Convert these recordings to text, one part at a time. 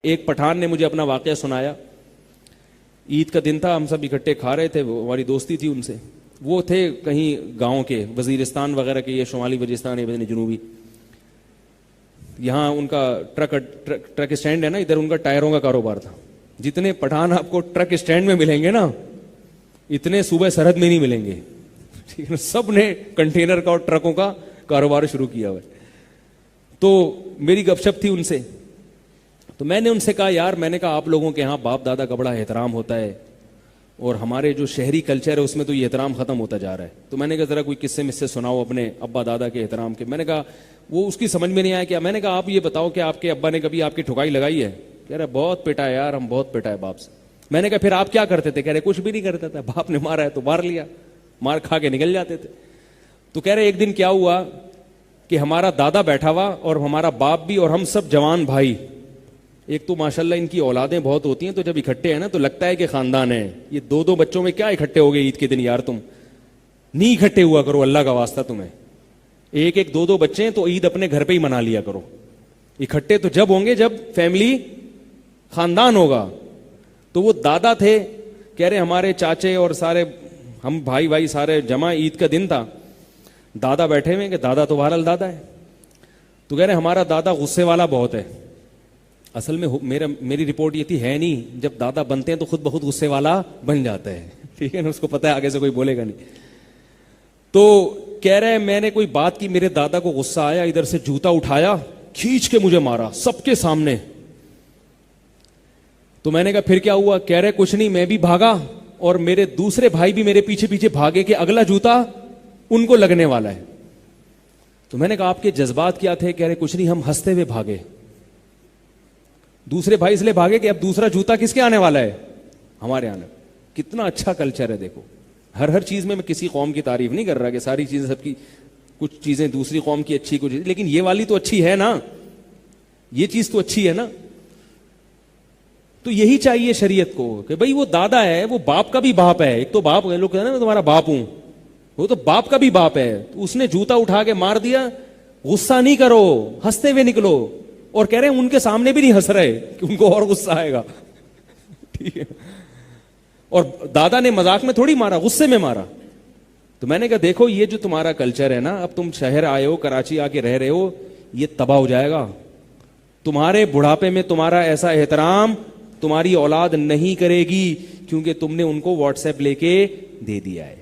ایک پٹھان نے مجھے اپنا واقعہ سنایا. عید کا دن تھا, ہم سب اکٹھے کھا رہے تھے, ہماری دوستی تھی ان سے. وہ تھے کہیں گاؤں کے, وزیرستان وغیرہ کے, یہ شمالی وزیرستان ہے جنوبی. یہاں ان کا ٹرک اسٹینڈ ہے نا, ادھر ان کا ٹائروں کا کاروبار تھا. جتنے پٹھان آپ کو ٹرک اسٹینڈ میں ملیں گے نا, اتنے صوبہ سرحد میں نہیں ملیں گے. ٹھیک ہے, سب نے کنٹینر کا اور ٹرکوں کا کاروبار شروع کیا ہوا ہے. تو میری گپ شپ تھی ان سے, تو میں نے ان سے کہا یار, میں نے کہا آپ لوگوں کے یہاں باپ دادا کا بڑا احترام ہوتا ہے, اور ہمارے جو شہری کلچر ہے اس میں تو یہ احترام ختم ہوتا جا رہا ہے. تو میں نے کہا ذرا کوئی قصے مجھ سے سناؤ اپنے ابا دادا کے احترام کے. میں نے کہا وہ اس کی سمجھ میں نہیں آیا کیا. میں نے کہا آپ یہ بتاؤ کہ آپ کے ابا نے کبھی آپ کی ٹھکائی لگائی ہے؟ کہہ رہا بہت پٹا ہے یار, ہم بہت پٹا ہے باپ سے. میں نے کہا پھر آپ کیا کرتے تھے؟ کہہ رہے کچھ بھی نہیں کرتا تھا, باپ نے مارا ہے تو مار لیا, مار کھا کے نکل جاتے تھے. تو کہہ رہے ایک دن کیا ہوا کہ ہمارا دادا بیٹھا ہوا اور ہمارا باپ بھی اور ہم سب جوان بھائی. ایک تو ماشاءاللہ ان کی اولادیں بہت ہوتی ہیں, تو جب اکٹھے ہیں نا تو لگتا ہے کہ خاندان ہے. یہ دو دو بچوں میں کیا اکٹھے ہو گئے عید کے دن یار, تم نہیں اکٹھے ہوا کرو, اللہ کا واسطہ تمہیں. ایک ایک دو دو بچے ہیں تو عید اپنے گھر پہ ہی منا لیا کرو. اکٹھے تو جب ہوں گے جب فیملی خاندان ہوگا. تو وہ دادا تھے, کہہ رہے ہمارے چاچے اور سارے ہم بھائی بھائی سارے جمع, عید کا دن تھا. دادا بیٹھے ہوئے کہ دادا تو بہرحال دادا ہے. تو کہہ رہے ہمارا دادا غصے والا بہت ہے. اصل میں میری رپورٹ یہ تھی, ہے نہیں, جب دادا بنتے ہیں تو خود بخود غصے والا بن جاتا ہے. ٹھیک ہے نا, اس کو پتہ ہے آگے سے کوئی بولے گا نہیں. تو کہہ رہے میں نے کوئی بات کی, میرے دادا کو غصہ آیا, ادھر سے جوتا اٹھایا, کھینچ کے مجھے مارا سب کے سامنے. تو میں نے کہا پھر کیا ہوا؟ کہہ رہے کچھ نہیں, میں بھی بھاگا اور میرے دوسرے بھائی بھی میرے پیچھے پیچھے بھاگے کہ اگلا جوتا ان کو لگنے والا ہے. تو میں نے کہا آپ کے جذبات کیا تھے؟ کہہ رہے کچھ نہیں, ہم ہنستے ہوئے بھاگے. دوسرے بھائی اس لیے بھاگے کہ اب دوسرا جوتا کس کے آنے والا ہے؟ ہمارے آنے. کتنا اچھا کلچر ہے دیکھو. ہر چیز میں کسی قوم کی تعریف نہیں کر رہا کہ ساری چیزیں سب کی, کچھ چیزیں دوسری قوم کی اچھی, کچھ لیکن یہ والی تو اچھی ہے نا, یہ چیز تو اچھی ہے نا. تو یہی چاہیے شریعت کو کہ بھئی وہ دادا ہے, وہ باپ کا بھی باپ ہے. ایک تو باپ, لوگ کہتے ہیں نا میں تمہارا باپ ہوں, وہ تو باپ کا بھی باپ ہے. اس نے جوتا اٹھا کے مار دیا, غصہ نہیں کرو, ہنستے ہوئے نکلو. اور کہہ رہے ہیں ان کے سامنے بھی نہیں ہنس رہے کہ ان کو اور غصہ آئے گا. ٹھیک ہے, اور دادا نے مذاق میں تھوڑی مارا, غصے میں مارا. تو میں نے کہا دیکھو یہ جو تمہارا کلچر ہے نا, اب تم شہر آئے ہو, کراچی آ کے رہ رہے ہو, یہ تباہ ہو جائے گا. تمہارے بڑھاپے میں تمہارا ایسا احترام تمہاری اولاد نہیں کرے گی, کیونکہ تم نے ان کو واٹس ایپ لے کے دے دیا ہے,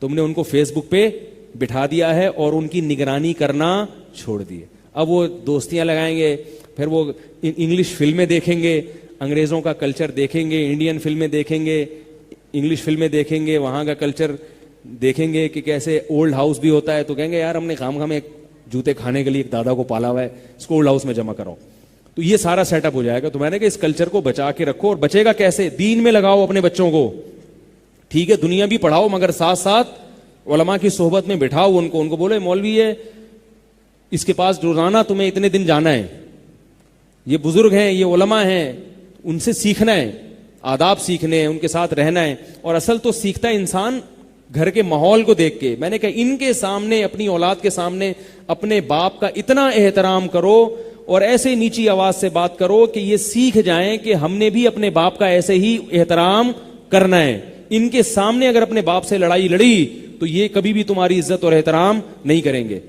تم نے ان کو فیس بک پہ بٹھا دیا ہے اور ان کی نگرانی کرنا چھوڑ دی. اب وہ دوستیاں لگائیں گے, پھر وہ انگلش فلمیں دیکھیں گے, انگریزوں کا کلچر دیکھیں گے, انڈین فلمیں دیکھیں گے, انگلش فلمیں دیکھیں گے, وہاں کا کلچر دیکھیں گے کہ کیسے اولڈ ہاؤس بھی ہوتا ہے. تو کہیں گے یار ہم نے خام ایک جوتے کھانے کے لیے ایک دادا کو پالا ہوا ہے, اس کو اولڈ ہاؤس میں جمع کراؤ. تو یہ سارا سیٹ اپ ہو جائے گا. تو میں نے کہا اس کلچر کو بچا کے رکھو, اور بچے گا کیسے؟ دین میں لگاؤ اپنے بچوں کو. ٹھیک ہے, دنیا بھی پڑھاؤ, مگر ساتھ ساتھ علماء کی صحبت میں بٹھاؤ ان کو بولے مولوی ہے, اس کے پاس روزانہ تمہیں اتنے دن جانا ہے, یہ بزرگ ہیں, یہ علماء ہیں, ان سے سیکھنا ہے, آداب سیکھنے ہیں, ان کے ساتھ رہنا ہے. اور اصل تو سیکھتا ہے انسان گھر کے ماحول کو دیکھ کے. میں نے کہا ان کے سامنے, اپنی اولاد کے سامنے اپنے باپ کا اتنا احترام کرو اور ایسے نیچی آواز سے بات کرو کہ یہ سیکھ جائیں کہ ہم نے بھی اپنے باپ کا ایسے ہی احترام کرنا ہے. ان کے سامنے اگر اپنے باپ سے لڑائی لڑی تو یہ کبھی بھی تمہاری عزت اور احترام نہیں کریں گے.